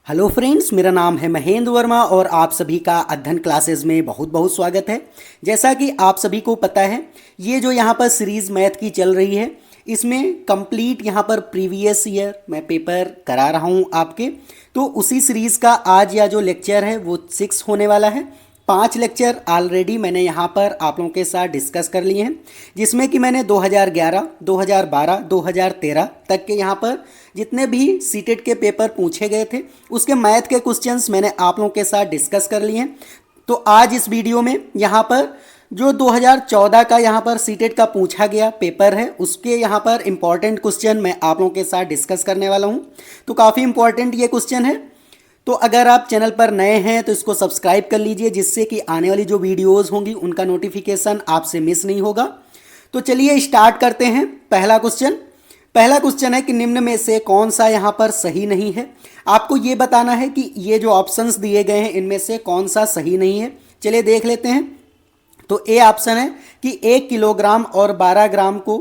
Hello friends, मेरा नाम है महेंद्र वर्मा और आप सभी का अध्ययन क्लासेस में बहुत बहुत स्वागत है। जैसा कि आप सभी को पता है, ये जो यहाँ पर सीरीज़ मैथ की चल रही है, इसमें कंप्लीट यहाँ पर प्रीवियस ईयर मैं पेपर करा रहा हूँ आपके। तो उसी सीरीज़ का आज या जो लेक्चर है वो 6 होने वाला है। 5 लेक्चर ऑलरेडी मैंने यहाँ पर आप लोगों के साथ डिस्कस कर लिए हैं, जिसमें कि मैंने 2011, 2012, 2013 तक के यहाँ पर जितने भी सीटेट के पेपर पूछे गए थे उसके मैथ के क्वेश्चंस मैंने आप लोगों के साथ डिस्कस कर लिए हैं। तो आज इस वीडियो में यहाँ पर जो 2014 का यहाँ पर सीटेट का पूछा गया पेपर है उसके यहाँ पर इम्पॉर्टेंट क्वेश्चन मैं आप लोगों के साथ डिस्कस करने वाला हूँ। तो काफ़ी इम्पॉर्टेंट ये क्वेश्चन है। तो अगर आप चैनल पर नए हैं तो इसको सब्सक्राइब कर लीजिए, जिससे कि आने वाली जो वीडियोज़ होंगी उनका नोटिफिकेशन आपसे मिस नहीं होगा। तो चलिए स्टार्ट करते हैं। पहला क्वेश्चन है कि निम्न में से कौन सा यहाँ पर सही नहीं है। आपको ये बताना है कि ये जो ऑप्शंस दिए गए हैं इनमें से कौन सा सही नहीं है। चलिए देख लेते हैं। तो ए ऑप्शन है कि 1 किलोग्राम और 12 ग्राम को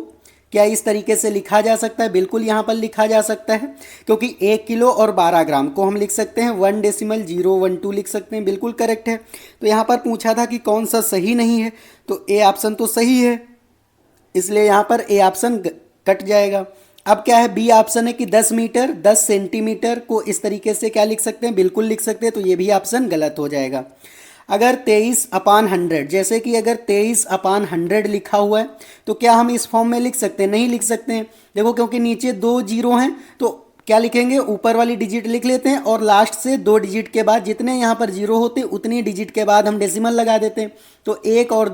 क्या इस तरीके से लिखा जा सकता है। बिल्कुल यहाँ पर लिखा जा सकता है, क्योंकि 1 किलो और 12 ग्राम को हम लिख सकते हैं 1.012 लिख सकते हैं। बिल्कुल करेक्ट है। तो यहाँ पर पूछा था कि कौन सा सही नहीं है, तो ए ऑप्शन तो सही है, इसलिए यहाँ पर ए ऑप्शन कट जाएगा। अब क्या है, बी ऑप्शन है कि 10 मीटर 10 सेंटीमीटर को इस तरीके से क्या लिख सकते हैं, बिल्कुल लिख सकते हैं, तो ये भी ऑप्शन गलत हो जाएगा। अगर 23/100, जैसे कि अगर 23/100 लिखा हुआ है तो क्या हम इस फॉर्म में लिख सकते हैं? नहीं लिख सकते हैं। देखो, क्योंकि नीचे 2 जीरो हैं तो क्या लिखेंगे, ऊपर वाली डिजिट लिख लेते हैं और लास्ट से 2 डिजिट के बाद जितने यहाँ पर जीरो होते हैं उतनी डिजिट के बाद हम डेसिमल लगा देते हैं। तो 1 और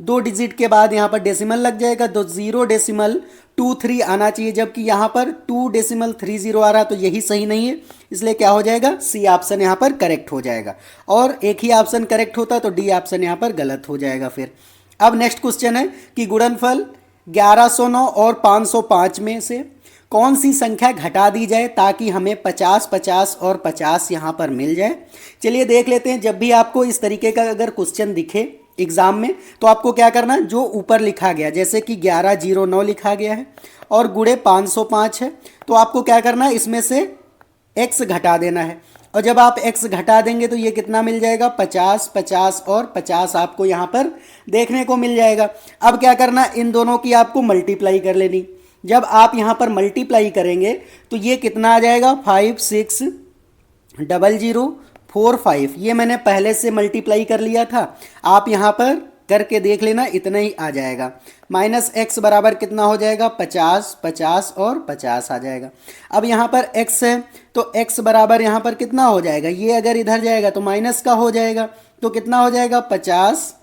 2 डिजिट के बाद यहाँ पर डेसिमल लग जाएगा, तो 0.23 आना चाहिए, जबकि यहाँ पर 2.30 आ रहा है, तो यही सही नहीं है। इसलिए क्या हो जाएगा, सी ऑप्शन यहाँ पर करेक्ट हो जाएगा। और एक ही ऑप्शन करेक्ट होता तो डी ऑप्शन यहाँ पर गलत हो जाएगा। फिर अब नेक्स्ट क्वेश्चन है कि गुणनफल 1109 और 505 में से कौन सी संख्या घटा दी जाए ताकि हमें 50, 50 और 50 यहाँ पर मिल जाए। चलिए देख लेते हैं। जब भी आपको इस तरीके का अगर क्वेश्चन दिखे एग्जाम में तो आपको क्या करना है, जो ऊपर लिखा गया जैसे कि 1109 लिखा गया है और गुणे 505 है, तो आपको क्या करना है, इसमें से x घटा देना है। और जब आप x घटा देंगे तो ये कितना मिल जाएगा, 50, 50 और 50 आपको यहाँ पर देखने को मिल जाएगा। अब क्या करना, इन दोनों की आपको मल्टीप्लाई कर लेनी। जब आप यहाँ पर मल्टीप्लाई करेंगे तो ये कितना आ जाएगा, 560045। ये मैंने पहले से मल्टीप्लाई कर लिया था, आप यहाँ पर करके देख लेना, इतना ही आ जाएगा। माइनस एक्स बराबर कितना हो जाएगा, 50, 50 और 50 आ जाएगा। अब यहाँ पर x है तो x बराबर यहाँ पर कितना हो जाएगा, ये अगर इधर जाएगा तो माइनस का हो जाएगा, तो कितना हो जाएगा 50,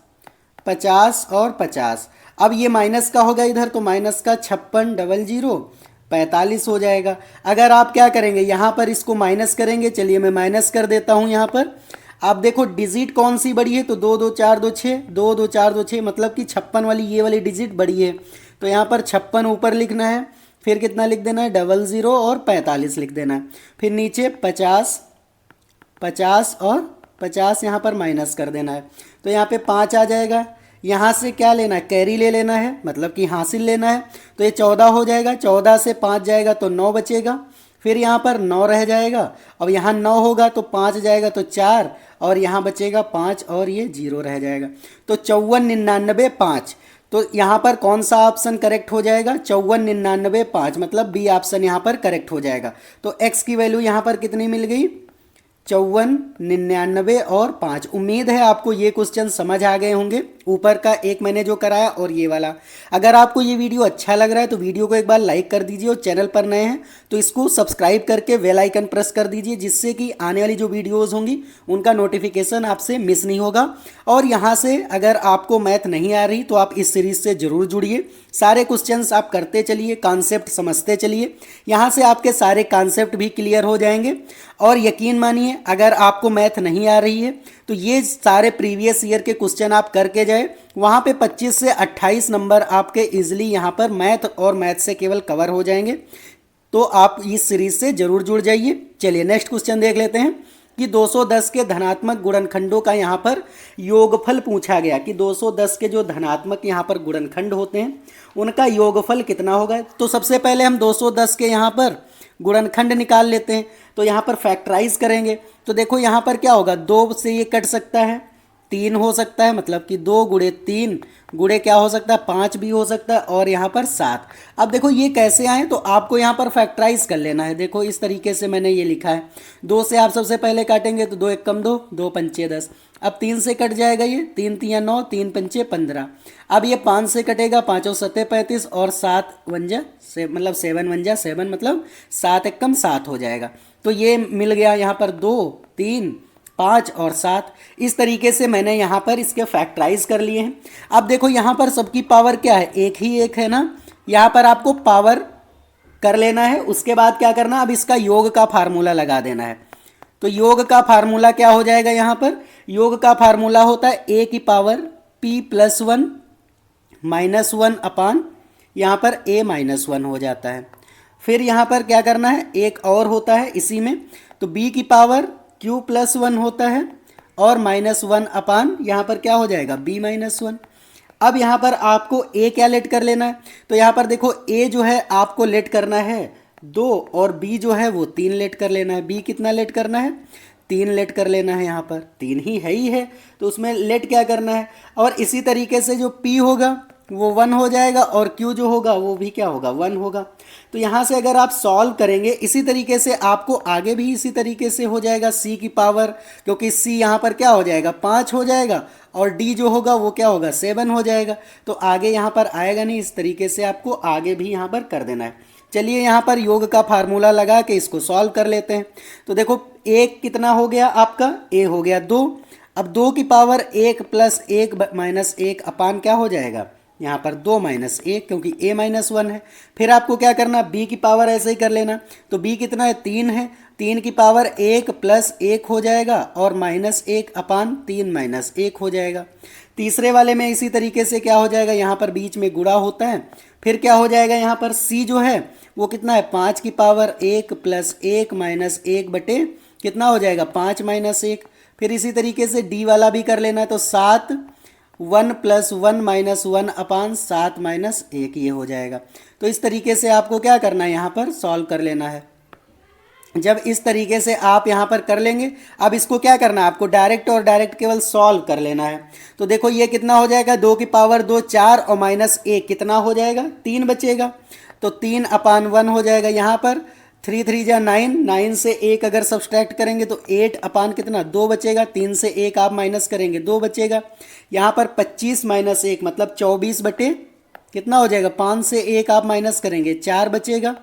50 और 50। अब ये माइनस का होगा इधर, तो माइनस का 560045 हो जाएगा। अगर आप क्या करेंगे, यहाँ पर इसको माइनस करेंगे। चलिए मैं माइनस कर देता हूँ। यहाँ पर आप देखो डिजिट कौन सी बड़ी है, तो 2 2 4 2 6, 2 2 4 2 6, मतलब कि 56 वाली ये वाली डिजिट बड़ी है। तो यहाँ पर 56 ऊपर लिखना है, फिर कितना लिख देना है, 00 और 45 लिख देना है। फिर नीचे 50, 50 और 50 यहाँ पर माइनस कर देना है, तो यहाँ पे 5 आ जाएगा। यहाँ से क्या लेना है, कैरी ले लेना है, मतलब कि हासिल लेना है, तो ये 14 हो जाएगा। 14 से 5 जाएगा तो 9 बचेगा, फिर यहाँ पर 9 रह जाएगा। अब यहाँ 9 होगा तो 5 जाएगा तो 4, और यहाँ बचेगा 5 और ये 0 रह जाएगा। तो 5499 तो यहाँ पर कौन सा ऑप्शन करेक्ट हो जाएगा, 5499 मतलब बी ऑप्शन यहाँ पर करेक्ट हो जाएगा। तो x की वैल्यू यहाँ पर कितनी मिल गई, 5499 और 5। उम्मीद है आपको ये क्वेश्चन समझ आ गए होंगे, ऊपर का एक मैंने जो कराया और ये वाला। अगर आपको ये वीडियो अच्छा लग रहा है तो वीडियो को एक बार लाइक कर दीजिए, और चैनल पर नए हैं तो इसको सब्सक्राइब करके बेल आइकन प्रेस कर दीजिए, जिससे कि आने वाली जो वीडियोज़ होंगी उनका नोटिफिकेशन आपसे मिस नहीं होगा। और यहाँ से अगर आपको मैथ नहीं आ रही तो आप इस सीरीज़ से ज़रूर जुड़िए। सारे क्वेश्चंस आप करते चलिए, कॉन्सेप्ट समझते चलिए, यहाँ से आपके सारे कॉन्सेप्ट भी क्लियर हो जाएंगे। और यकीन मानिए, अगर आपको मैथ नहीं आ रही है तो ये सारे प्रीवियस ईयर के क्वेश्चन आप करके जाए, वहाँ पे 25 से 28 नंबर आपके इजीली यहाँ पर मैथ और मैथ से केवल कवर हो जाएंगे। तो आप इस सीरीज से जरूर जुड़ जाइए। चलिए नेक्स्ट क्वेश्चन देख लेते हैं कि 210 के धनात्मक गुणनखंडों का यहाँ पर योगफल पूछा गया कि 210 के जो धनात्मक यहाँ पर गुणनखंड होते हैं उनका योगफल कितना होगा। तो सबसे पहले हम 210 के यहाँ पर गुणनखंड निकाल लेते हैं। तो यहाँ पर फैक्टराइज करेंगे तो देखो यहाँ पर क्या होगा, 2 से ये कट सकता है, 3 हो सकता है, मतलब कि 2 गुणे 3 गुणे क्या हो सकता है, 5 भी हो सकता है, और यहाँ पर 7। अब देखो ये कैसे आए, तो आपको यहाँ पर फैक्टराइज कर लेना है। देखो इस तरीके से मैंने ये लिखा है, 2 से आप सबसे पहले काटेंगे तो 2 एकम 2, 2 पंचे 10। अब 3 से कट जाएगा ये, 3 तिया 9, 3 पंचे 15। अब ये 5 से कटेगा, 5 सत्ते 35, और 7 वंजा से मतलब 7 वंजा 7, मतलब 7 एकम 7 हो जाएगा। तो ये मिल गया यहाँ पर 2, 3, 5 और 7। इस तरीके से मैंने यहाँ पर इसके फैक्टराइज कर लिए हैं। अब देखो यहाँ पर सबकी पावर क्या है, एक ही एक है ना, यहाँ पर आपको पावर कर लेना है। उसके बाद क्या करना, अब इसका योग का फार्मूला लगा देना है। तो योग का फार्मूला क्या हो जाएगा, यहाँ पर योग का फार्मूला होता है a की पावर p प्लस 1 माइनस 1 अपान यहाँ पर a माइनस 1 हो जाता है। फिर यहाँ पर क्या करना है, एक और होता है इसी में, तो b की पावर q प्लस 1 होता है, और माइनस 1 अपान यहाँ पर क्या हो जाएगा, b माइनस 1। अब यहाँ पर आपको a क्या लेट कर लेना है, तो यहाँ पर देखो a जो है आपको लेट करना है 2, और b जो है वो 3 लेट कर लेना है। b कितना लेट करना है, 3 लेट कर लेना है, यहाँ पर 3 ही है तो उसमें लेट क्या करना है। और इसी तरीके से जो p होगा वो 1 हो जाएगा, और q जो होगा वो भी क्या होगा, 1 होगा। तो यहाँ से अगर आप सॉल्व करेंगे इसी तरीके से, आपको आगे भी इसी तरीके से हो जाएगा। c की पावर, क्योंकि c यहाँ पर क्या हो जाएगा, 5 हो जाएगा, और d जो होगा वो क्या होगा, 7 हो जाएगा। तो आगे यहाँ पर आएगा नहीं, इस तरीके से आपको आगे भी यहाँ पर कर देना है। चलिए यहाँ पर योग का फार्मूला लगा के इसको सॉल्व कर लेते हैं। तो देखो एक कितना हो गया आपका, a हो गया 2। अब 2 की पावर 1 प्लस 1 माइनस 1 अपान क्या हो जाएगा, यहाँ पर 2 माइनस 1, क्योंकि a माइनस 1 है। फिर आपको क्या करना, b की पावर ऐसे ही कर लेना। तो b कितना है, 3 है, 3 की पावर 1 प्लस 1 हो जाएगा, और माइनस 1 अपान 3 माइनस 1 हो जाएगा। तीसरे वाले में इसी तरीके से क्या हो जाएगा, यहाँ पर बीच में गुणा होता है। फिर क्या हो जाएगा, यहाँ पर c जो है वो कितना है, 5 की पावर 1 प्लस 1 माइनस 1 बटे कितना हो जाएगा, 5 माइनस 1। फिर इसी तरीके से d वाला भी कर लेना है, तो 7 1 प्लस 1 माइनस 1 अपान 7 माइनस 1 ये हो जाएगा। तो इस तरीके से आपको क्या करना है, यहाँ पर सॉल्व कर लेना है। जब इस तरीके से आप यहाँ पर कर लेंगे, अब इसको क्या करना है, आपको डायरेक्ट और डायरेक्ट केवल सॉल्व कर लेना है। तो देखो ये कितना हो जाएगा, 2 की पावर 2 4, और माइनस 1 कितना हो जाएगा, 3 बचेगा। तो 3 अपान 1 हो जाएगा, यहाँ पर 3 3 जा 9, 9 से 1 अगर सब्सट्रैक्ट करेंगे तो 8 अपान कितना, 2 बचेगा। 3 से 1 आप माइनस करेंगे, 2 बचेगा। यहाँ पर 25 माइनस 1 मतलब 24 बटे कितना हो जाएगा, 5 से 1 आप माइनस करेंगे, 4 बचेगा।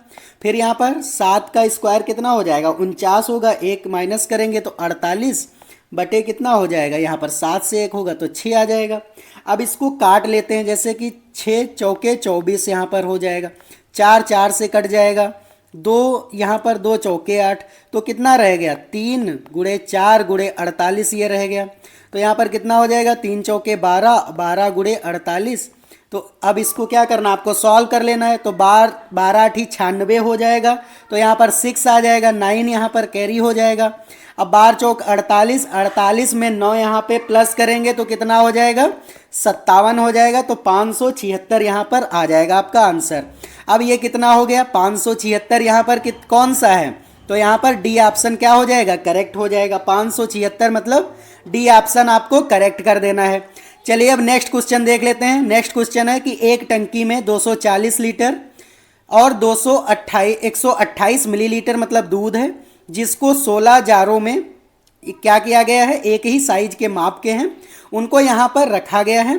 फिर यहाँ पर 7 का स्क्वायर कितना हो जाएगा, 49 होगा, 1 माइनस करेंगे तो 48 बटे कितना हो जाएगा, यहाँ पर 7 से 1 होगा तो 6 आ जाएगा। अब इसको काट लेते हैं, जैसे कि 6 चौके 24 यहाँ पर हो जाएगा, 4 4 से कट जाएगा, 2 यहाँ पर 2 चौके 8, तो कितना रह गया, 3 गुणे 4 गुणे 48 ये रह गया। तो यहाँ पर कितना हो जाएगा, 3 चौके 12, 12 गुणे 48। तो अब इसको क्या करना, आपको सॉल्व कर लेना है। तो 12 8 96 हो जाएगा, तो यहाँ पर 6 आ जाएगा, 9 यहाँ पर कैरी हो जाएगा। अब 12 चौक 48, 48 में 9 यहाँ पे प्लस करेंगे तो कितना हो जाएगा, 57 हो जाएगा। तो 576 यहाँ पर आ जाएगा आपका आंसर। अब ये कितना हो गया, 576 यहाँ पर कौन सा है, तो यहाँ पर डी ऑप्शन क्या हो जाएगा, करेक्ट हो जाएगा। 576 मतलब डी ऑप्शन आपको करेक्ट कर देना है। चलिए अब नेक्स्ट क्वेश्चन देख लेते हैं। नेक्स्ट क्वेश्चन है कि एक टंकी में 240 लीटर और 128 मिलीलीटर मतलब दूध है, जिसको 16 जारों में क्या किया गया है, एक ही साइज के माप के हैं, उनको यहाँ पर रखा गया है,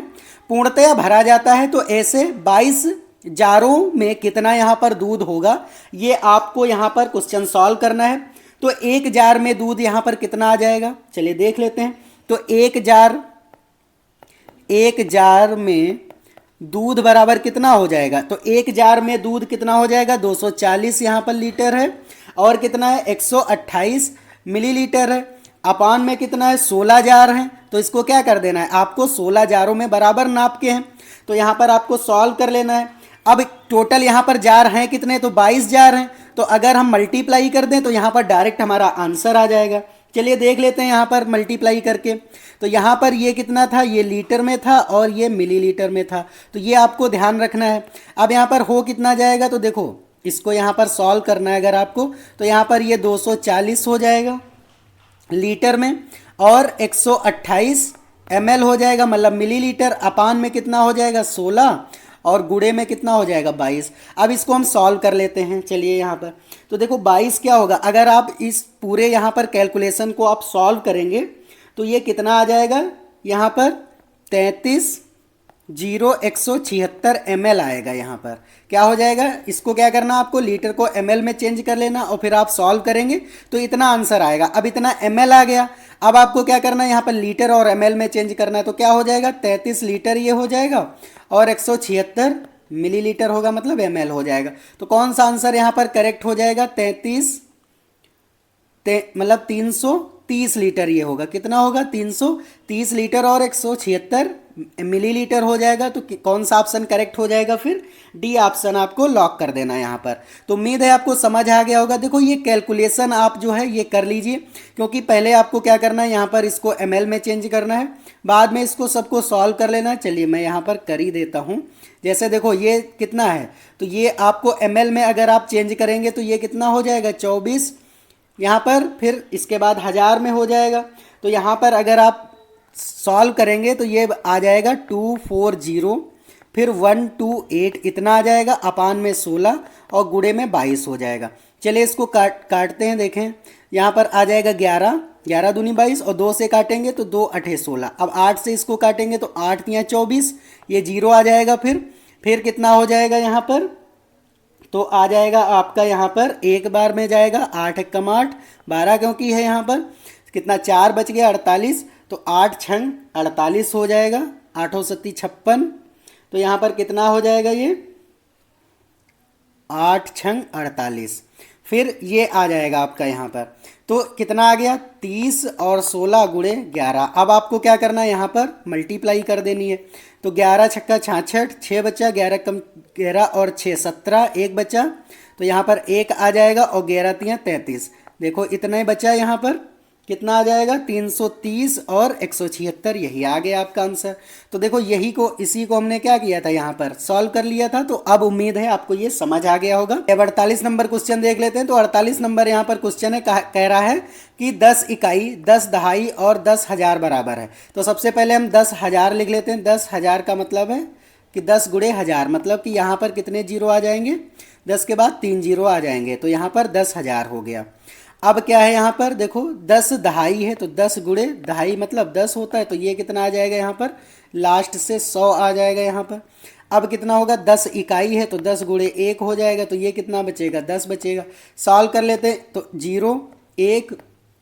पूर्णतया भरा जाता है। तो ऐसे 22 जारों में कितना यहाँ पर दूध होगा, ये आपको यहाँ पर क्वेश्चन सॉल्व करना है। तो एक जार में दूध यहाँ पर कितना आ जाएगा, चलिए देख लेते हैं। तो एक जार में दूध बराबर कितना हो जाएगा, तो एक जार में दूध कितना हो जाएगा, 240 यहाँ पर लीटर है, और कितना है 128 मिलीलीटर है। अपान में कितना है, 16 जार हैं। तो इसको क्या कर देना है, आपको 16 जारों में बराबर नाप के हैं, तो यहाँ पर आपको सॉल्व कर लेना है। अब टोटल यहाँ पर जार हैं कितने, तो 22 जार हैं। तो अगर हम मल्टीप्लाई कर दें तो यहाँ पर डायरेक्ट हमारा आंसर आ जाएगा। चलिए देख लेते हैं यहाँ पर मल्टीप्लाई करके। तो यहाँ पर ये कितना था, ये लीटर में था और ये मिलीलीटर में था, तो ये आपको ध्यान रखना है। अब यहाँ पर हो कितना जाएगा, तो देखो इसको यहाँ पर सॉल्व करना है अगर आपको, तो यहाँ पर ये 240 हो जाएगा लीटर में, और 128 ml हो जाएगा, मतलब मिलीलीटर। अपान में कितना हो जाएगा 16, और गुणे में कितना हो जाएगा 22। अब इसको हम सॉल्व कर लेते हैं, चलिए यहाँ पर। तो देखो 22 क्या होगा, अगर आप इस पूरे यहाँ पर कैलकुलेशन को आप सॉल्व करेंगे तो ये कितना आ जाएगा, यहाँ पर 33,176 ml आएगा। यहाँ पर क्या हो जाएगा, इसको क्या करना आपको, लीटर को ml में चेंज कर लेना और फिर आप सॉल्व करेंगे तो इतना आंसर आएगा। अब इतना ml आ गया, अब आपको क्या करना है, यहाँ पर लीटर और ml में चेंज करना है, तो क्या हो जाएगा 33 लीटर ये हो जाएगा, और 176 मिलीलीटर होगा, मतलब ml हो जाएगा। तो कौन सा आंसर यहाँ पर करेक्ट हो जाएगा, मतलब 330 लीटर ये होगा। कितना होगा, 330 लीटर और 176 मिलीलीटर हो जाएगा। तो कौन सा ऑप्शन करेक्ट हो जाएगा, फिर डी ऑप्शन आपको लॉक कर देना है यहाँ पर। तो उम्मीद है आपको समझ आ गया होगा। देखो ये कैलकुलेशन आप जो है ये कर लीजिए, क्योंकि पहले आपको क्या करना है, यहाँ पर इसको ml में चेंज करना है, बाद में इसको सबको सॉल्व कर लेना है। चलिए मैं यहाँ पर कर ही देता हूँ। जैसे देखो ये कितना है, तो ये आपको ml में अगर आप चेंज करेंगे तो ये कितना हो जाएगा 24 यहाँ पर, फिर इसके बाद 1000 में हो जाएगा। तो यहाँ पर अगर आप सॉल्व करेंगे तो ये आ जाएगा 240, फिर 128 इतना आ जाएगा, अपान में 16 और गुणे में 22 हो जाएगा। चलिए इसको काटते हैं, देखें यहाँ पर आ जाएगा 11, 11 दूनी 22, और 2 से काटेंगे तो 2 8 16। अब 8 से इसको काटेंगे तो 8 या 24, ये 0 आ जाएगा। फिर कितना हो जाएगा यहाँ पर, तो आ जाएगा आपका यहाँ पर एक बार में जाएगा 8 एकम 8 12, क्योंकि है यहाँ पर कितना 4 बच गया 48, तो 8 छंग 48 हो जाएगा, 8 सत्ती 56। तो यहाँ पर कितना हो जाएगा ये 8 छंग 48, फिर ये आ जाएगा आपका यहाँ पर। तो कितना आ गया 30 और 16 गुणे 11। अब आपको क्या करना है, यहाँ पर मल्टीप्लाई कर देनी है। तो 11 छक्का 66, 6 बचा, 11 कम 11 और 6 17, 1 बचा, तो यहाँ पर 1 आ जाएगा, और 11 तियाँ 33। देखो इतना ही बचा यहाँ पर, कितना आ जाएगा 330 और 176, यही आ गया आपका आंसर। तो देखो इसी को हमने क्या किया था, यहाँ पर सॉल्व कर लिया था। तो अब उम्मीद है आपको ये समझ आ गया होगा। अब 48 नंबर क्वेश्चन देख लेते हैं। तो 48 नंबर यहाँ पर क्वेश्चन है, कह रहा है कि 10 इकाई 10 दहाई और 10,000 बराबर है। तो सबसे पहले हम 10,000 लिख लेते हैं। 10,000 का मतलब है कि 10 गुणे 1000, मतलब कि यहाँ पर कितने जीरो आ जाएंगे, 10 के बाद 3 जीरो आ जाएंगे, तो यहाँ पर 10,000 हो गया। अब क्या है यहाँ पर, देखो 10 दहाई है, तो 10 गुणे दहाई मतलब 10 होता है, तो ये कितना आ जाएगा यहाँ पर, लास्ट से 100 आ जाएगा यहाँ पर। अब कितना होगा, 10 इकाई है, तो 10 गुणे 1 हो जाएगा, तो ये कितना बचेगा 10 बचेगा। सॉल्व कर लेते हैं, तो 0 1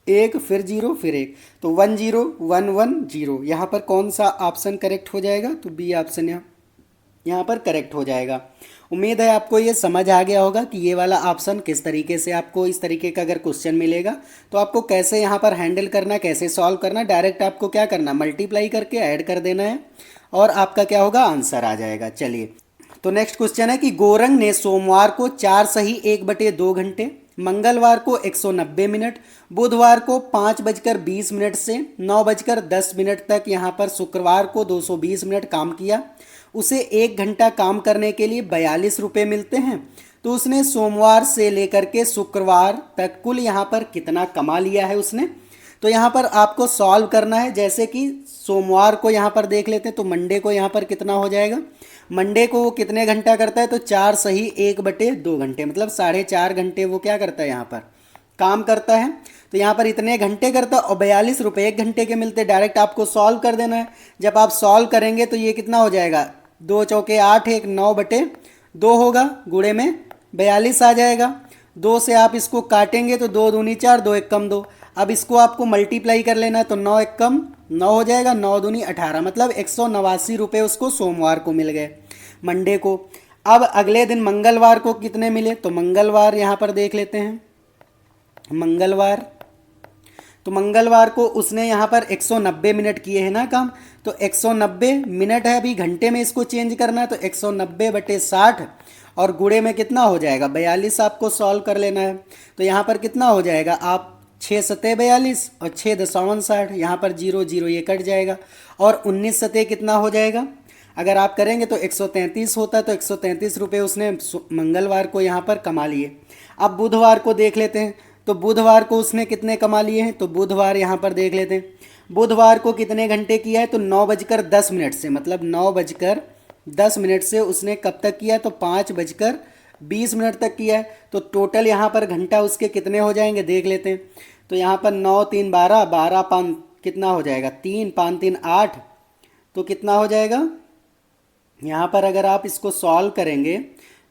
1 फिर 0 फिर 1, तो 1 0 1 1 0। यहाँ पर कौन सा ऑप्शन करेक्ट हो जाएगा, तो बी ऑप्शन यहाँ पर करेक्ट हो जाएगा। उम्मीद है आपको ये समझ आ गया होगा कि ये वाला ऑप्शन किस तरीके से, आपको इस तरीके का अगर क्वेश्चन मिलेगा तो आपको कैसे यहाँ पर हैंडल करना, कैसे सॉल्व करना। डायरेक्ट आपको क्या करना, मल्टीप्लाई करके ऐड कर देना है, और आपका क्या होगा, आंसर आ जाएगा। चलिए तो नेक्स्ट क्वेश्चन है कि गोरंग ने सोमवार को 4 सही 1/2 घंटे, मंगलवार को 190 मिनट, बुधवार को 5:20 से 9:10 तक, यहाँ पर शुक्रवार को 220 मिनट काम किया। उसे 1 घंटा काम करने के लिए 42 रुपये मिलते हैं। तो उसने सोमवार से लेकर के शुक्रवार तक कुल यहाँ पर कितना कमा लिया है उसने। तो यहाँ पर आपको सॉल्व करना है। जैसे कि सोमवार को यहाँ पर देख लेते हैं, तो मंडे को यहाँ पर कितना हो जाएगा, मंडे को वो कितने घंटा करता है, तो 4 सही 1/2 घंटे, मतलब 4.5 घंटे वो क्या करता है यहाँ पर काम करता है। तो यहाँ पर इतने घंटे करता है, और 42 रुपये 1 घंटे के मिलते। डायरेक्ट आपको सॉल्व कर देना है। जब आप सॉल्व करेंगे तो ये कितना हो जाएगा, 2 चौके 8, 1 9/2 होगा, गुणे में 42 आ जाएगा। 2 से आप इसको काटेंगे तो 2 दूनी 4, 2 एक कम 2। अब इसको आपको मल्टीप्लाई कर लेना है, तो 9 एक कम 9 हो जाएगा, 9 दूनी 18, मतलब 189 रुपये उसको सोमवार को मिल गए, मंडे को। अब अगले दिन मंगलवार को कितने मिले, तो मंगलवार यहाँ पर देख लेते हैं। मंगलवार, तो मंगलवार को उसने यहाँ पर 190 मिनट किए हैं ना काम, तो 190 मिनट है, अभी घंटे में इसको चेंज करना है, तो 190/60 और गुणे में कितना हो जाएगा 42, आपको सॉल्व कर लेना है। तो यहाँ पर कितना हो जाएगा, आप 6 सतह 42 और 6 दशमलव 60, यहाँ पर 0 0 ये कट जाएगा, और 19 सतह कितना हो जाएगा, अगर आप करेंगे तो 133 होता है, तो 133 रुपये उसने मंगलवार को यहाँ पर कमा लिए। अब बुधवार को देख लेते हैं, तो बुधवार को उसने कितने कमा लिए हैं, तो बुधवार यहाँ पर देख लेते हैं। बुधवार को कितने घंटे किया है, तो 9:10 से, मतलब 9:10 से उसने कब तक किया, तो 5:20 तक किया है। तो टोटल यहाँ पर घंटा उसके कितने हो जाएंगे देख लेते हैं। तो यहाँ पर 9 3 12, 12 5 कितना हो जाएगा, 3 5 3 8, तो कितना हो जाएगा यहाँ पर अगर आप इसको सॉल्व करेंगे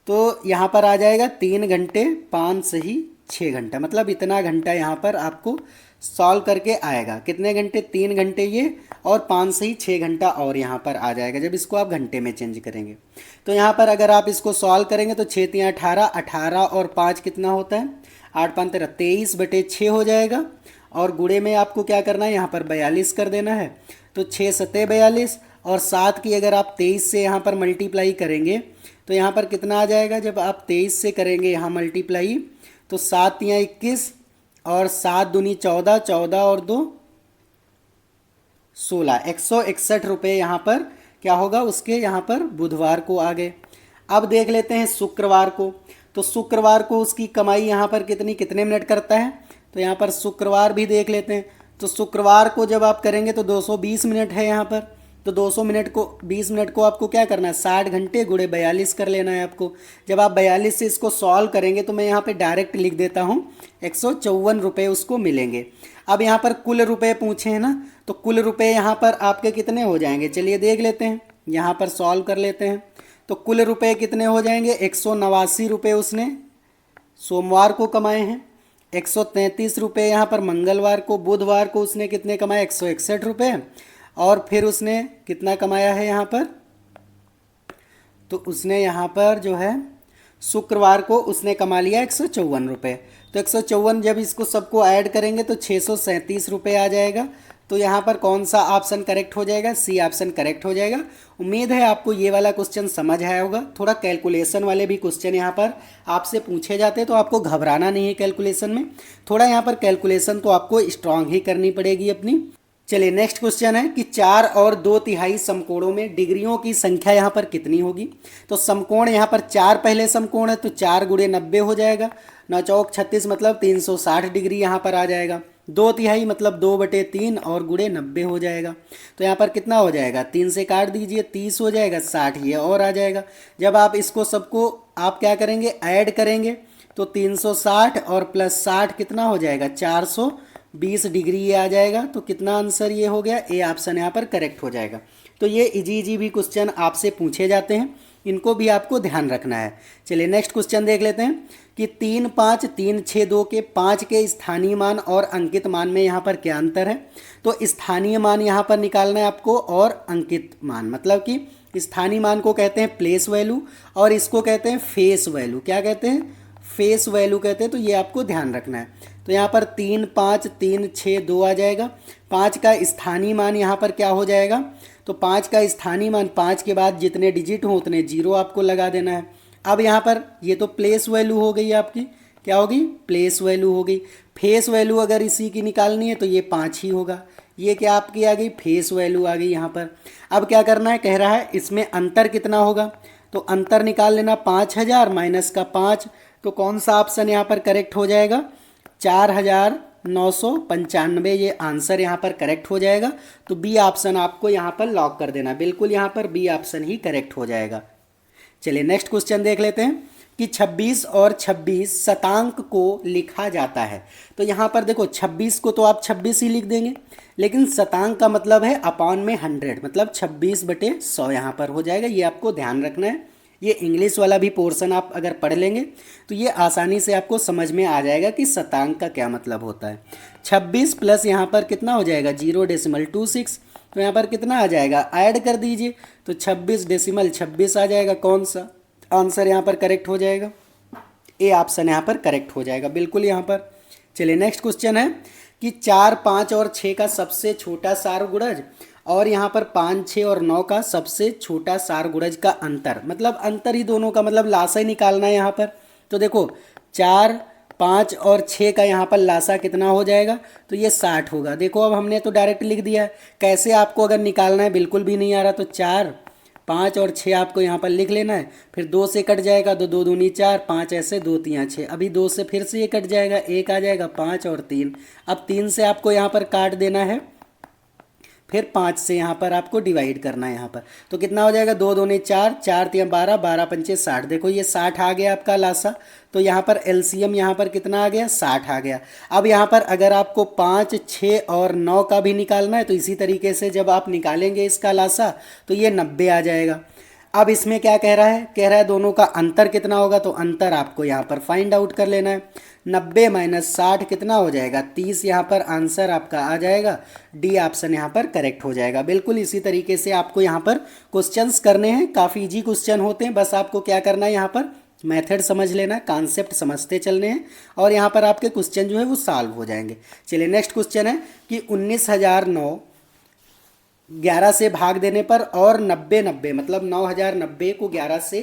तो यहाँ पर आ जाएगा 3 घंटे 5 सही 6 घंटा, मतलब इतना घंटा यहाँ पर आपको सॉल्व करके आएगा। कितने घंटे, 3 घंटे ये, और 5 सही 6 घंटा और यहाँ पर आ जाएगा जब इसको आप घंटे में चेंज करेंगे। तो यहाँ पर अगर आप इसको सॉल्व करेंगे तो 6 3 18, 18 और 5 कितना होता है, 8 5 13, 23/6 हो जाएगा। और गुणे में आपको क्या करना है, यहाँ पर 42 कर देना है। तो 6 7 42, और 7 की अगर आप 23 से यहाँ पर मल्टीप्लाई करेंगे तो यहाँ पर कितना आ जाएगा, जब आप 23 से करेंगे यहाँ मल्टीप्लाई, तो 7 या 21, और 7 दूनी 14, 14 और 2 16, 161 रुपये यहाँ पर क्या होगा उसके यहाँ पर बुधवार को आ गए। अब देख लेते हैं शुक्रवार को। तो शुक्रवार को उसकी कमाई यहाँ पर कितने मिनट करता है, तो यहाँ पर शुक्रवार भी देख लेते हैं। तो शुक्रवार को जब आप करेंगे तो 220 मिनट है यहाँ पर। तो 200 मिनट को 20 मिनट को आपको क्या करना है, 60 घंटे गुणे 42 कर लेना है आपको। जब आप 42 से इसको सॉल्व करेंगे तो मैं यहाँ पे डायरेक्ट लिख देता हूँ, 154 रुपये उसको मिलेंगे। अब यहाँ पर कुल रुपए पूछे हैं ना, तो कुल रुपए यहाँ पर आपके कितने हो जाएंगे, चलिए देख लेते हैं, यहाँ पर सॉल्व कर लेते हैं। तो कुल रुपए कितने हो जाएंगे, 189 रुपये उसने सोमवार को कमाए हैं, 133 रुपये यहाँ पर मंगलवार को, बुधवार को उसने कितने कमाए, 161 रुपये, और फिर उसने कितना कमाया है यहाँ पर, तो उसने यहाँ पर जो है शुक्रवार को उसने कमा लिया 154 रुपये। तो 154 जब इसको सबको ऐड करेंगे तो 637 रुपये आ जाएगा। तो यहाँ पर कौन सा ऑप्शन करेक्ट हो जाएगा, सी ऑप्शन करेक्ट हो जाएगा। उम्मीद है आपको ये वाला क्वेश्चन समझ आया होगा। थोड़ा कैलकुलेशन वाले भी क्वेश्चन यहाँ पर आपसे पूछे जाते हैं, तो आपको घबराना नहीं है कैलकुलेशन में। थोड़ा यहाँ पर कैलकुलेशन तो आपको स्ट्रांग ही करनी पड़ेगी अपनी। चलिए नेक्स्ट क्वेश्चन है कि 4 और 2/3 समकोणों में डिग्रियों की संख्या यहाँ पर कितनी होगी। तो समकोण यहाँ पर 4 पहले समकोण है, तो 4 गुणे 90 हो जाएगा, 9 चौक 36, मतलब 360 डिग्री यहाँ पर आ जाएगा। 2/3 मतलब 2/3 और गुणे 90 हो जाएगा। तो यहाँ पर कितना हो जाएगा, 3 से काट दीजिए, 30 हो जाएगा, 60 ये और आ जाएगा। जब आप इसको सबको आप क्या करेंगे, ऐड करेंगे, तो 360 और प्लस 60 कितना हो जाएगा, 420 डिग्री ये आ जाएगा। तो कितना आंसर ये हो गया, ए ऑप्शन यहाँ पर करेक्ट हो जाएगा। तो ये इजी भी क्वेश्चन आपसे पूछे जाते हैं, इनको भी आपको ध्यान रखना है। चलिए नेक्स्ट क्वेश्चन देख लेते हैं कि 3 5 3 6 2 के 5 के स्थानीय मान और अंकित मान में यहाँ पर क्या अंतर है। तो स्थानीय मान यहाँ पर निकालना है आपको, और अंकित मान, मतलब कि स्थानीय मान को कहते हैं प्लेस वैल्यू और इसको कहते हैं फेस वैल्यू। क्या कहते हैं, फेस वैल्यू कहते हैं। तो ये आपको ध्यान रखना है। तो यहाँ पर 3 5 3 6 2 आ जाएगा। 5 का स्थानीय मान यहाँ पर क्या हो जाएगा, तो 5 का स्थानीय मान 5 के बाद जितने डिजिट हो उतने जीरो आपको लगा देना है। अब यहाँ पर ये तो प्लेस वैल्यू हो गई आपकी, क्या होगी, प्लेस वैल्यू हो गई। फेस वैल्यू अगर इसी की निकालनी है तो ये 5 ही होगा। ये क्या आपकी आ गई, फेस वैल्यू आ गई यहाँ पर। अब क्या करना है, कह रहा है इसमें अंतर कितना होगा, तो अंतर निकाल लेना, 5000 माइनस का 5, तो कौन सा ऑप्शन यहाँ पर करेक्ट हो जाएगा, 4995 ये आंसर यहाँ पर करेक्ट हो जाएगा। तो बी ऑप्शन आपको यहाँ पर लॉक कर देना, बिल्कुल यहाँ पर बी ऑप्शन ही करेक्ट हो जाएगा। चलिए नेक्स्ट क्वेश्चन देख लेते हैं कि 26 और 26 शतांक को लिखा जाता है। तो यहाँ पर देखो 26 को तो आप 26 ही लिख देंगे, लेकिन शतांक का मतलब है अपॉन में 100, मतलब 26/100 यहाँ पर हो जाएगा। ये आपको ध्यान रखना है। ये इंग्लिश वाला भी पोर्शन आप अगर पढ़ लेंगे तो ये आसानी से आपको समझ में आ जाएगा कि शतांक का क्या मतलब होता है। 26 प्लस यहाँ पर कितना हो जाएगा, 0.26, तो यहाँ पर कितना आ जाएगा, ऐड कर दीजिए, तो 26.26 आ जाएगा। कौन सा आंसर यहाँ पर करेक्ट हो जाएगा, ए ऑप्शन यहाँ पर करेक्ट हो जाएगा, बिल्कुल यहाँ पर। चलिए नेक्स्ट क्वेश्चन है कि 4 5 और 6 का सबसे छोटा सारगुणज और यहाँ पर 5 6 और 9 का सबसे छोटा सारगुणज का अंतर, मतलब अंतर ही दोनों का, मतलब लासा ही निकालना है यहाँ पर। तो देखो 4 5 और 6 का यहाँ पर लासा कितना हो जाएगा, तो ये 60 होगा। देखो अब हमने तो डायरेक्ट लिख दिया है, कैसे आपको अगर निकालना है बिल्कुल भी नहीं आ रहा, तो 4 5 और 6 आपको यहाँ पर लिख लेना है। फिर 2 से कट जाएगा तो 2 दूनी 4, 5 ऐसे 2 तियाँ 6। अभी 2 से फिर से ये कट जाएगा, 1 आ जाएगा, 5 और 3। अब 3 से आपको यहाँ पर काट देना है, फिर 5 से यहाँ पर आपको डिवाइड करना है यहाँ पर। तो कितना हो जाएगा, 2 दूनी 4, 4 तियाँ 12, 12 पंचे 60। देखो ये 60 आ गया आपका लासा। तो यहाँ पर एलसीएम यहाँ पर कितना आ गया, 60 आ गया। अब यहाँ पर अगर आपको 5, 6 और 9 का भी निकालना है तो इसी तरीके से जब आप निकालेंगे इसका लासा तो ये 90 आ जाएगा। अब इसमें क्या कह रहा है, कह रहा है दोनों का अंतर कितना होगा, तो अंतर आपको यहाँ पर फाइंड आउट कर लेना है। 90 माइनस 60 कितना हो जाएगा, 30। यहाँ पर आंसर आपका आ जाएगा, डी ऑप्शन यहाँ पर करेक्ट हो जाएगा। बिल्कुल इसी तरीके से आपको यहाँ पर क्वेश्चंस करने हैं, काफ़ी इजी क्वेश्चन होते हैं। बस आपको क्या करना है, यहाँ पर मेथड समझ लेना, कॉन्सेप्ट समझते चलने हैं और यहाँ पर आपके क्वेश्चन जो है वो सॉल्व हो जाएंगे। चलिए नेक्स्ट क्वेश्चन है कि 19,009 11 से भाग देने पर और 90 मतलब 9,090 को 11 से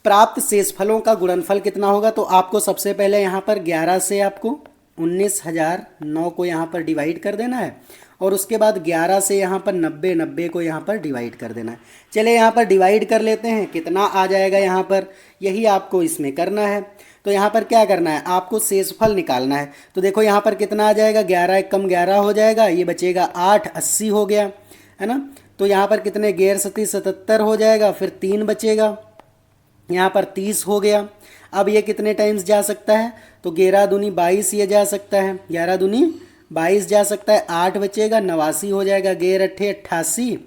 प्राप्त शेषफलों का गुणनफल कितना होगा। तो आपको सबसे पहले यहाँ पर 11 से आपको 19,009 को यहाँ पर डिवाइड कर देना है और उसके बाद 11 से यहाँ पर 90 को यहाँ पर डिवाइड कर देना है। चलिए यहाँ पर डिवाइड कर लेते हैं, कितना आ जाएगा यहाँ पर, यही आपको इसमें करना है। तो यहाँ पर क्या करना है, आपको शेषफल निकालना है। तो देखो यहाँ पर कितना आ जाएगा, 11 कम 11 हो जाएगा, ये बचेगा 8, 80 हो गया है ना। तो यहाँ पर कितने, गैर सती 77 हो जाएगा, फिर 3 बचेगा, यहाँ पर 30 हो गया। अब ये कितने टाइम्स जा सकता है, तो 11 दूनी 22 ये जा सकता है, 11 दूनी 22 जा सकता है, 8 बचेगा, 89 हो जाएगा, गैर 8 88।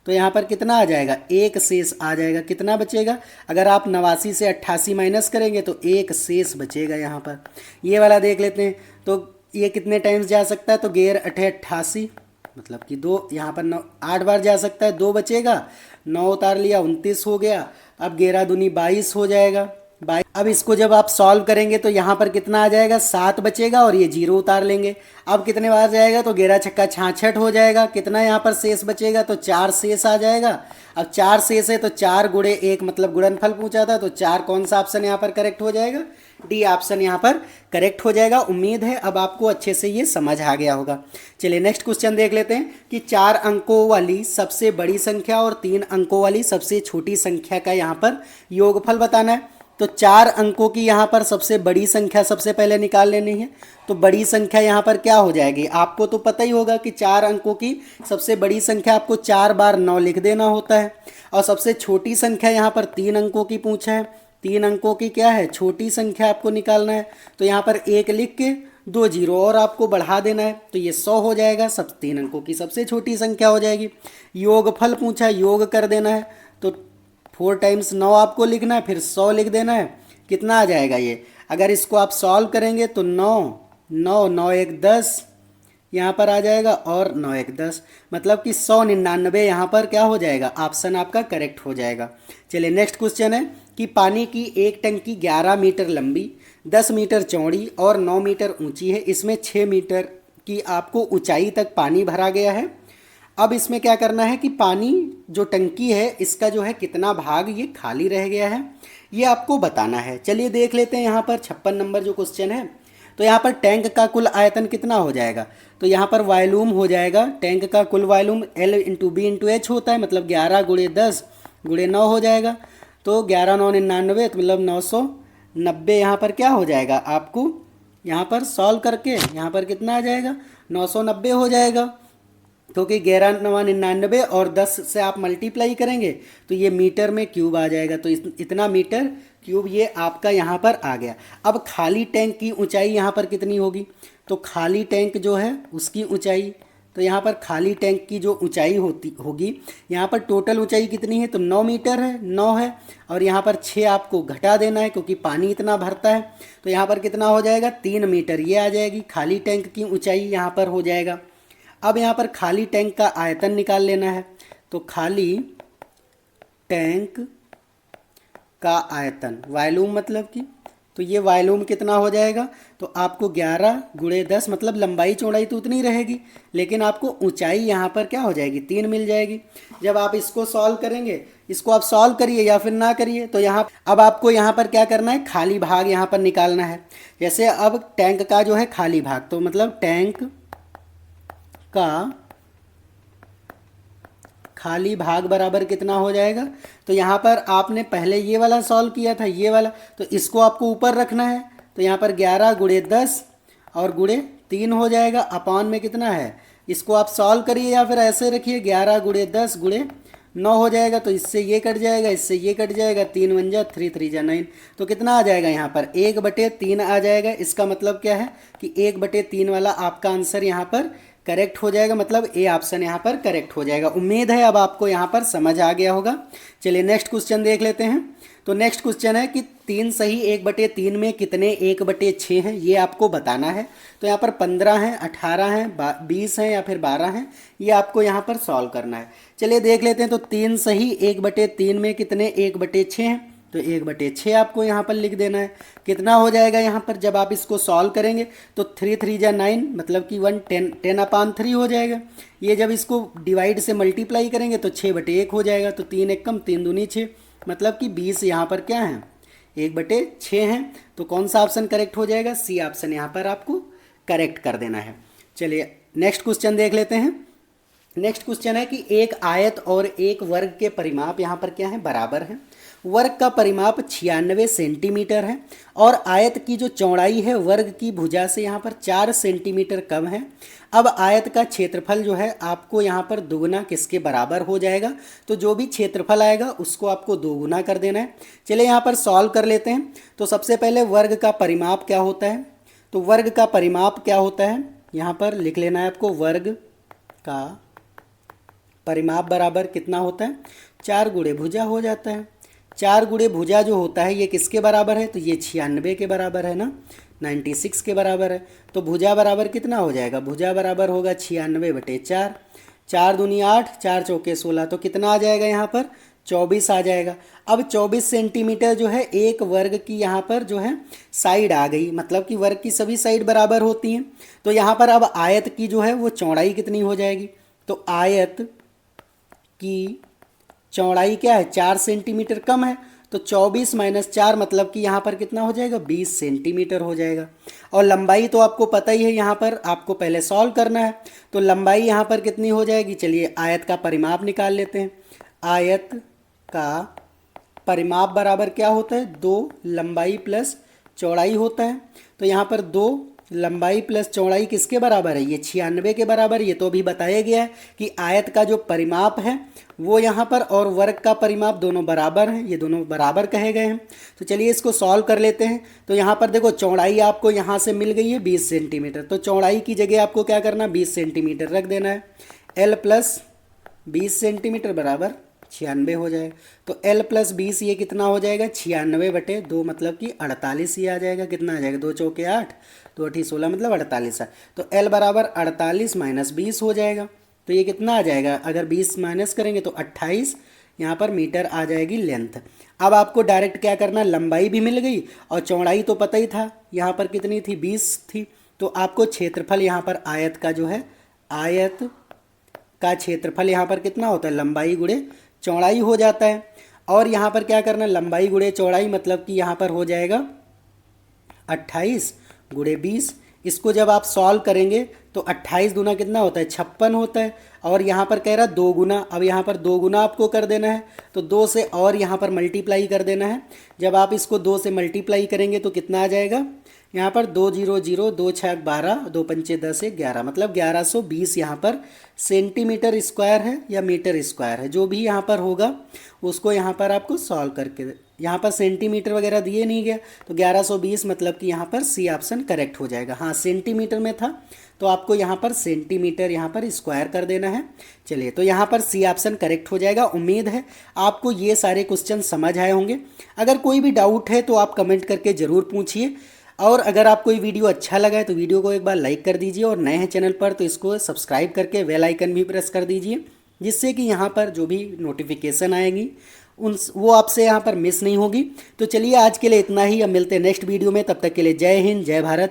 तो यहाँ पर कितना आ जाएगा, एक शेष आ जाएगा। कितना बचेगा, अगर आप 89 से 88 माइनस करेंगे तो एक शेष बचेगा यहाँ पर। ये वाला देख लेते हैं, तो ये कितने टाइम्स जा सकता है, तो गैर 8 88 मतलब कि 2, यहाँ पर 8 बार जा सकता है, 2 बचेगा, 9 उतार लिया, 29 हो गया। अब 11 दूनी 22 हो जाएगा, 22। अब इसको जब आप सॉल्व करेंगे तो यहाँ पर कितना आ जाएगा, 7 बचेगा और ये 0 उतार लेंगे। अब कितने बार जाएगा, तो 11 छक्का 66 हो जाएगा। कितना यहाँ पर शेष बचेगा, तो 4 शेष आ जाएगा। अब 4 शेष है तो 4 गुणे 1 मतलब गुणनफल पूछा था, तो 4 कौन सा ऑप्शन यहाँ पर करेक्ट हो जाएगा, डी ऑप्शन यहाँ पर करेक्ट हो जाएगा। उम्मीद है अब आपको अच्छे से ये समझ आ गया होगा। चलिए नेक्स्ट क्वेश्चन देख लेते हैं कि 4 अंकों वाली सबसे बड़ी संख्या और 3 अंकों वाली सबसे छोटी संख्या का यहाँ पर योगफल बताना है। तो 4 अंकों की यहाँ पर सबसे बड़ी संख्या सबसे पहले निकाल लेनी है। तो बड़ी संख्या यहाँ पर क्या हो जाएगी, आपको तो पता ही होगा कि 4 अंकों की सबसे बड़ी संख्या आपको 4 बार 9 लिख देना होता है। और सबसे छोटी संख्या यहाँ पर 3 अंकों की पूछा है, 3 अंकों की क्या है, छोटी संख्या आपको निकालना है। तो यहाँ पर 1 लिख के 2 जीरो और आपको बढ़ा देना है, तो ये 100 हो जाएगा। सब 3 अंकों की सबसे छोटी संख्या हो जाएगी। योगफल पूछा, योग कर देना है, तो 4 टाइम्स 9 आपको लिखना है, फिर 100 लिख देना है। कितना आ जाएगा ये, अगर इसको आप सॉल्व करेंगे तो 9 9 9 1 10 यहाँ पर आ जाएगा और 9 1 10 मतलब कि 199 यहाँ पर क्या हो जाएगा, ऑप्शन आपका करेक्ट हो जाएगा। चलिए नेक्स्ट क्वेश्चन है कि पानी की एक टंकी 11 मीटर लंबी, 10 मीटर चौड़ी और 9 मीटर ऊंची है। इसमें 6 मीटर की आपको ऊंचाई तक पानी भरा गया है। अब इसमें क्या करना है कि पानी जो टंकी है इसका जो है कितना भाग ये खाली रह गया है, ये आपको बताना है। चलिए देख लेते हैं यहाँ पर 56 नंबर जो क्वेश्चन है। तो यहाँ पर टैंक का कुल आयतन कितना हो जाएगा, तो यहाँ पर वॉल्यूम हो जाएगा, टैंक का कुल volume L into B into H होता है, मतलब 11 गुणे 10 गुणे 9 हो जाएगा। तो 11 9 99 तो मतलब 990 यहाँ पर क्या हो जाएगा, आपको यहाँ पर सॉल्व करके यहाँ पर कितना आ जाएगा, 990 हो जाएगा। क्योंकि 11 9 99 और 10 से आप मल्टीप्लाई करेंगे तो ये मीटर में क्यूब आ जाएगा। तो इतना मीटर क्यूब ये आपका यहाँ पर आ गया। अब खाली टैंक की ऊंचाई यहाँ पर कितनी होगी, तो खाली टैंक जो है उसकी ऊंचाई, तो यहाँ पर खाली टैंक की जो ऊंचाई होगी, यहाँ पर टोटल ऊंचाई कितनी है, तो 9 मीटर है, 9 है और यहाँ पर 6 आपको घटा देना है क्योंकि पानी इतना भरता है। तो यहाँ पर कितना हो जाएगा, 3 मीटर ये आ जाएगी खाली टैंक की ऊंचाई यहाँ पर हो जाएगा। अब यहाँ पर खाली टैंक का आयतन निकाल लेना है। तो खाली टैंक का आयतन वॉल्यूम मतलब कि, तो ये वॉल्यूम कितना हो जाएगा, तो आपको 11 गुणे 10 मतलब लंबाई चौड़ाई तो उतनी रहेगी लेकिन आपको ऊंचाई यहाँ पर क्या हो जाएगी, 3 मिल जाएगी। जब आप इसको सॉल्व करेंगे, इसको आप सॉल्व करिए या फिर ना करिए, तो यहाँ अब आपको यहाँ पर क्या करना है, खाली भाग यहाँ पर निकालना है। जैसे अब टैंक का जो है खाली भाग, तो मतलब टैंक का खाली भाग बराबर कितना हो जाएगा। तो यहाँ पर आपने पहले ये वाला सॉल्व किया था, ये वाला, तो इसको आपको ऊपर रखना है। तो यहाँ पर 11 गुणे 10 और गुणे 3 हो जाएगा। अपान में कितना है, इसको आप सॉल्व करिए या फिर ऐसे रखिए, 11 गुणे 10 गुणे 9 हो जाएगा। तो इससे ये कट जाएगा, इससे ये कट जाएगा, 3 1 जा 3 3 जा 9। तो कितना आ जाएगा यहाँ पर 1/3 आ जाएगा। इसका मतलब क्या है कि 1/3 वाला आपका आंसर यहाँ पर करेक्ट हो जाएगा, मतलब ए ऑप्शन यहाँ पर करेक्ट हो जाएगा। उम्मीद है अब आपको यहाँ पर समझ आ गया होगा। चलिए नेक्स्ट क्वेश्चन देख लेते हैं। तो नेक्स्ट क्वेश्चन है कि 3 सही 1/3 में कितने 1/6 हैं, ये आपको बताना है। तो यहाँ पर 15 हैं, 18 हैं, 20 हैं या फिर 12 हैं, ये आपको यहाँ पर सॉल्व करना है। चलिए देख लेते हैं। तो 3 सही 1/3 में कितने 1/6 हैं, तो 1/6 आपको यहाँ पर लिख देना है। कितना हो जाएगा यहाँ पर जब आप इसको सॉल्व करेंगे, तो 3 3 जा 9, मतलब कि 10/3 हो जाएगा। ये जब इसको डिवाइड से मल्टीप्लाई करेंगे तो 6/1 हो जाएगा। तो 3 1 कम 3 दूनी 6, मतलब कि 20 यहाँ पर क्या है 1/6 हैं। तो कौन सा ऑप्शन करेक्ट हो जाएगा, सी ऑप्शन यहाँ पर आपको करेक्ट कर देना है। चलिए नेक्स्ट क्वेश्चन देख लेते हैं। नेक्स्ट क्वेश्चन है कि एक आयत और एक वर्ग के परिमाप यहाँ पर क्या है, बराबर है। वर्ग का परिमाप 96 सेंटीमीटर है और आयत की जो चौड़ाई है वर्ग की भुजा से यहाँ पर 4 सेंटीमीटर कम है। अब आयत का क्षेत्रफल जो है आपको यहाँ पर दोगुना किसके बराबर हो जाएगा, तो जो भी क्षेत्रफल आएगा उसको आपको दोगुना कर देना है। चलिए यहाँ पर सॉल्व कर लेते हैं। तो सबसे पहले वर्ग का परिमाप क्या होता है, तो वर्ग का परिमाप क्या होता है यहाँ पर लिख लेना है आपको। वर्ग का परिमाप बराबर कितना होता है, 4 गुणे भुजा हो जाता है। 4 गुणे भुजा जो होता है ये किसके बराबर है, तो ये 96 के बराबर है ना, 96 के बराबर है। तो भुजा बराबर कितना हो जाएगा, भुजा बराबर होगा 96/4। 4 दूनी 8, 4 चौके 16, तो कितना आ जाएगा यहाँ पर 24 आ जाएगा। अब 24 सेंटीमीटर जो है एक वर्ग की यहाँ पर जो है साइड आ गई, मतलब कि वर्ग की सभी साइड बराबर होती हैं। तो यहाँ पर अब आयत की जो है वो चौड़ाई कितनी हो जाएगी, तो आयत की चौड़ाई क्या है 4 सेंटीमीटर कम है। तो 24 - 4 मतलब कि यहाँ पर कितना हो जाएगा 20 सेंटीमीटर हो जाएगा। और लंबाई तो आपको पता ही है, यहाँ पर आपको पहले सॉल्व करना है। तो लंबाई यहाँ पर कितनी हो जाएगी, चलिए आयत का परिमाप निकाल लेते हैं। आयत का परिमाप बराबर क्या होता है, 2 लंबाई प्लस चौड़ाई होता है। तो यहाँ पर 2 लंबाई प्लस चौड़ाई किसके बराबर है, ये 96 के बराबर। ये तो अभी बताया गया है कि आयत का जो परिमाप है वो यहाँ पर और वर्ग का परिमाप दोनों बराबर हैं, ये दोनों बराबर कहे गए हैं। तो चलिए इसको सॉल्व कर लेते हैं। तो यहाँ पर देखो चौड़ाई आपको यहाँ से मिल गई है 20 सेंटीमीटर, तो चौड़ाई की जगह आपको क्या करना 20 सेंटीमीटर रख देना है। L + 20 सेंटीमीटर बराबर 96 हो जाएगा। तो L + 20 ये कितना हो जाएगा 96/2, मतलब कि 48 ही आ जाएगा। कितना आ जाएगा 2 चौके 8, 2 8 16, मतलब 48 है। तो L बराबर 48 - 20 हो जाएगा। तो ये कितना आ जाएगा, अगर 20 माइनस करेंगे तो 28 यहाँ पर मीटर आ जाएगी लेंथ। अब आपको डायरेक्ट क्या करना, लंबाई भी मिल गई और चौड़ाई तो पता ही था यहाँ पर कितनी थी 20 थी। तो आपको क्षेत्रफल यहाँ पर आयत का जो है, आयत का क्षेत्रफल यहाँ पर कितना होता है, लंबाई गुणे चौड़ाई हो जाता है। और यहाँ पर क्या करना, लंबाई गुणे चौड़ाई मतलब कि यहाँ पर हो जाएगा 28 गुणे 20। इसको जब आप सॉल्व करेंगे तो 28 दूना कितना होता है 56 होता है। और यहाँ पर कह रहा 2 गुना, अब यहाँ पर 2 गुना आपको कर देना है। तो 2 से और यहाँ पर मल्टीप्लाई कर देना है। जब आप इसको 2 से मल्टीप्लाई करेंगे तो कितना आ जाएगा, यहाँ पर 2 0 0, 2 6 12, 2 5 10 11, मतलब 1120 यहाँ पर सेंटीमीटर स्क्वायर है या मीटर स्क्वायर है, जो भी यहाँ पर होगा उसको यहाँ पर आपको सॉल्व करके, यहाँ पर सेंटीमीटर वगैरह दिए नहीं गया, तो 1120 मतलब कि यहाँ पर सी ऑप्शन करेक्ट हो जाएगा। हाँ सेंटीमीटर में था तो आपको यहाँ पर सेंटीमीटर यहाँ पर स्क्वायर कर देना है। चलिए तो यहाँ पर सी ऑप्शन करेक्ट हो जाएगा। उम्मीद है आपको ये सारे क्वेश्चन समझ आए होंगे। अगर कोई भी डाउट है तो आप कमेंट करके ज़रूर पूछिए। और अगर आपको ये वीडियो अच्छा लगा है तो वीडियो को एक बार लाइक कर दीजिए, और नए हैं चैनल पर तो इसको सब्सक्राइब करके बेल आइकन भी प्रेस कर दीजिए, जिससे कि यहाँ पर जो भी नोटिफिकेशन आएगी वो आपसे यहाँ पर मिस नहीं होगी। तो चलिए आज के लिए इतना ही, अब मिलते हैं नेक्स्ट वीडियो में। तब तक के लिए जय हिंद, जय भारत।